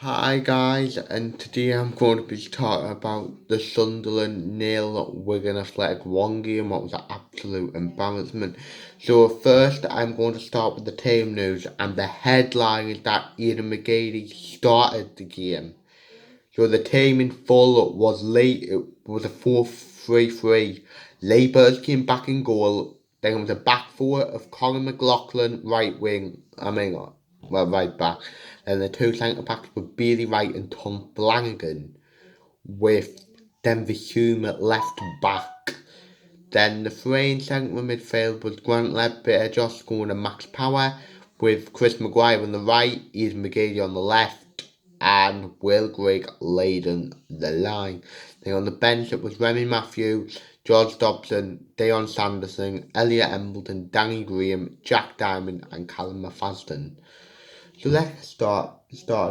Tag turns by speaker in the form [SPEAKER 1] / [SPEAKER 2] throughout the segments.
[SPEAKER 1] Hi guys, and today I'm going to be talking about the Sunderland nil Wigan Athletic 1 game. What was an absolute embarrassment. So first I'm going to start with the team news, and the headline is that Ian McGeady started the game. So the team in full was late. It was a 4-3-3. Labour's came back in goal. Then it was a back four of Colin McLaughlin, right wing. Right back. And the two centre backs were Bailey Wright and Tom Flanagan, with Denver Hume at left back. Then the three in central midfield was Grant Ledbetter, Josh Scoren and Max Power, with Chris Maguire on the right, Ian McGeady on the left, and Will Grigg leading the line. Then on the bench it was Remy Matthews, George Dobson, Deion Sanderson, Elliot Embleton, Danny Graham, Jack Diamond and Callum Mafasten. So let's start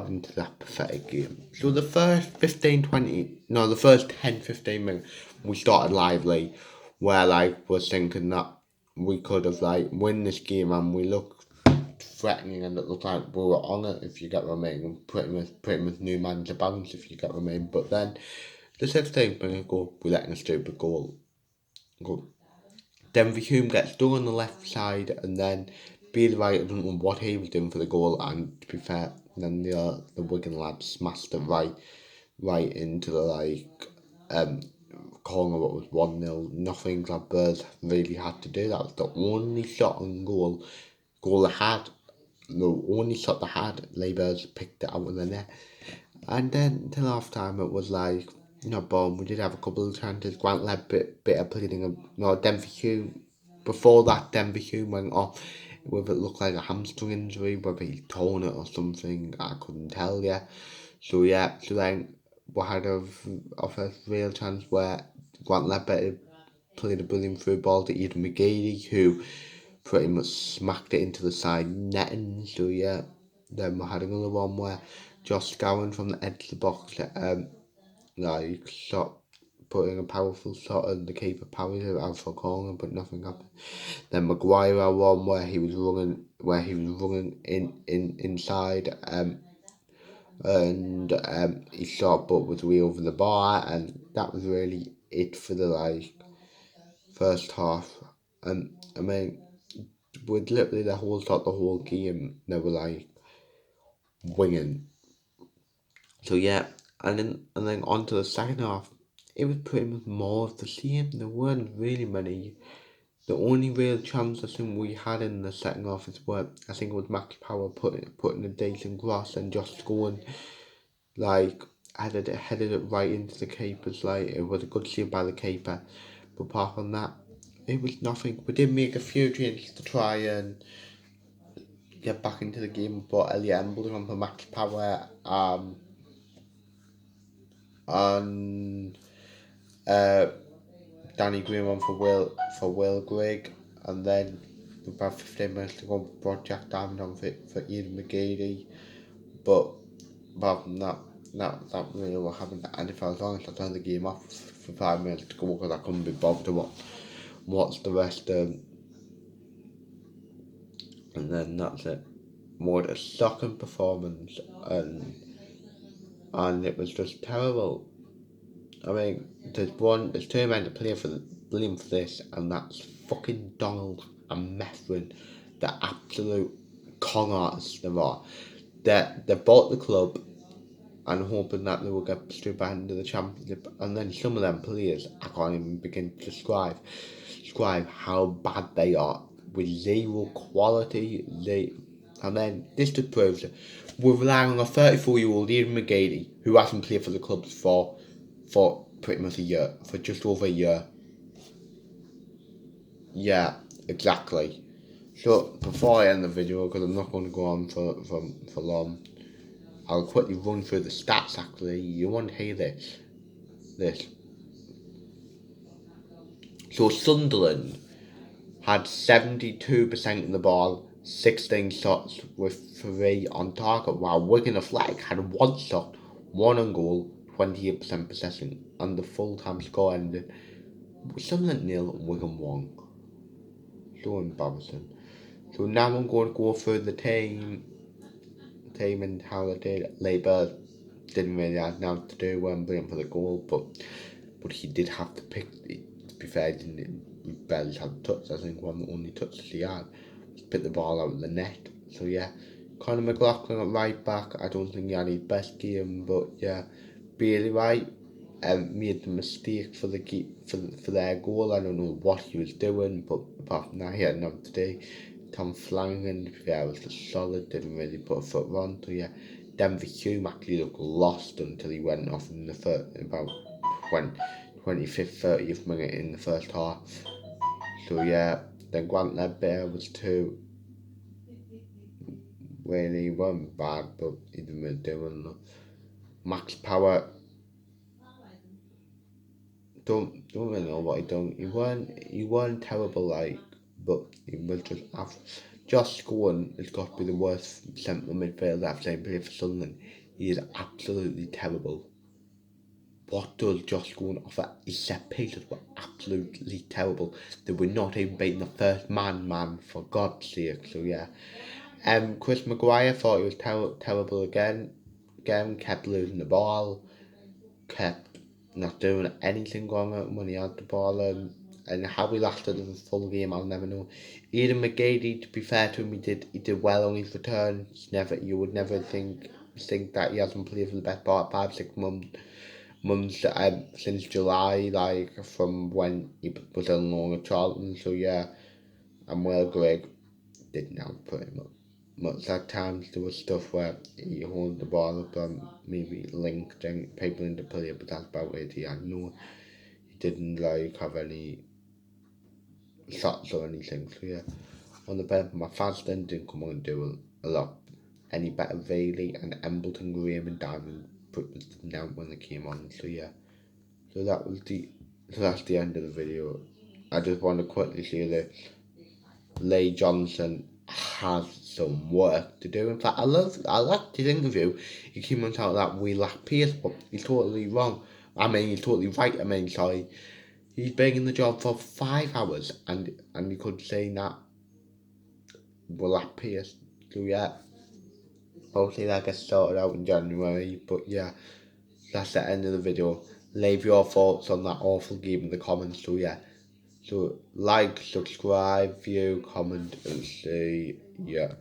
[SPEAKER 1] into that pathetic game. So the first 10-15 minutes, we started lively, where was thinking that we could have win this game, and we looked threatening, and it looked like we were on it, if you get what I mean, and pretty much new man to bounce, if you get what I mean. But then the 16th minute goal, we let in a stupid goal. Denver Hume gets done on the left side, and then Bailey Wright, I don't know what he was doing for the goal, and to be fair, then the Wigan lads smashed it right into the corner. What was 1-0, nothing Gladbirds really had to do. That was the only shot on goal they had. The only shot they had, Labour's picked it out of the net. And then till half time it was boom, we did have a couple of chances. Grant led bit of pleading, Denver Hume. Before that, Denver Hume went off with it looked like a hamstring injury, whether he torn it or something, I couldn't tell you. So then we had a first real chance where Grant Ledbetter played a brilliant through ball to Ian McGeady, who pretty much smacked it into the side netting. So then we had another one where Josh Scowen from the edge of the box, shot, putting a powerful shot, and the keeper parried it out for a corner, but nothing happened. Then Maguire had one where he was running inside, and he shot but was way over the bar, and that was really it for the first half. And I mean, with literally the whole game, they were winging. So and then on to the second half, it was pretty much more of the same. There weren't really many. The only real chance I think we had in the second half is where I think it was Max Power putting a decent cross, and just scoring like headed it right into the keeper's. It was a good save by the keeper, but apart from that, it was nothing. We did make a few changes to try and get back into the game, but Elliot Embleton for Max Power, and uh, Danny Green one for Will Grigg, and then about 15 minutes to go, brought Jack Diamond on for Ian McGeady. But apart from that really what happened. And if I was honest, I turned the game off for 5 minutes to go because I couldn't be bothered to watch the rest. And then that's it. More a shocking performance, and it was just terrible. I mean, there's two men to play for blame for this, and that's fucking Donald and Methven, the absolute con artists they are. They bought the club and hoping that they will get straight back into the championship, and then some of them players I can't even begin to describe how bad they are, with zero quality. And then this just proves it. We're relying on a 34-year-old Ian McGeady who hasn't played for the clubs for pretty much a year, for just over a year. Yeah, exactly. So before I end the video, because I'm not going to go on for long, I'll quickly run through the stats. Actually, you won't hear this. So Sunderland had 72% of the ball, 16 shots with 3 on target, while Wigan Athletic had 1 shot, 1 on goal, 28% possession, and the full-time score ended with Sunderland nil, Wigan 1. So embarrassing. So now I'm going to go through the team and how they did. Labour didn't really have now to do Wembley for the goal, but he did have to pick. To be fair, he barely had touch. I think one only touch he had pick the ball out of the net. So yeah, Conor McLaughlin at right back. I don't think he had his best game, but yeah, Bailey White made the mistake for for their goal. I don't know what he was doing, but apart from that, he had enough today. Tom Flanagan, to be fair, was just solid. Didn't really put a foot wrong. So yeah, Denver Hume actually looked lost until he went off in the first about 25th, 30th minute in the first half. So yeah, then Grant Ledbetter was too really he wasn't bad, but he didn't really do enough. Max Power don't really know what he done. He weren't terrible like, but he was just after. Josh Scowen has got to be the worst central midfielder I've seen play for Sunderland. He is absolutely terrible. What does Josh Scowen offer? His set pieces were absolutely terrible. They were not even beating the first man, for God's sake. So yeah. Chris Maguire thought he was terrible again. Again, kept losing the ball, kept not doing anything wrong when he had the ball, and how he lasted the full game, I'll never know. Ian McGady, to be fair to him, he did well on his return. You would never think that he hasn't played for the best part of 5-6 months since July, like from when he was on loan at Charlton. So yeah, and well, Greg didn't help pretty much. Much at times there was stuff where he hold the ball up and maybe linked and people into play, but that's about it. He didn't like have any shots or anything. So yeah, on the bench, my Fazden didn't come on and do a lot any better. Bailey and Embleton, Graham and Diamond didn't out when they came on. So yeah, so that's the end of the video. I just want to quickly say that Leigh Johnson has some work to do. In fact, I liked his interview. He came on top of that we lack pace, but he's totally wrong. He's totally right. Sorry. He's been in the job for 5 hours, and you could say that we lack pace. So yeah, hopefully that gets sorted out in January. But yeah, that's the end of the video. Leave your thoughts on that awful game in the comments. So yeah. So like, subscribe, view, comment, and see ya.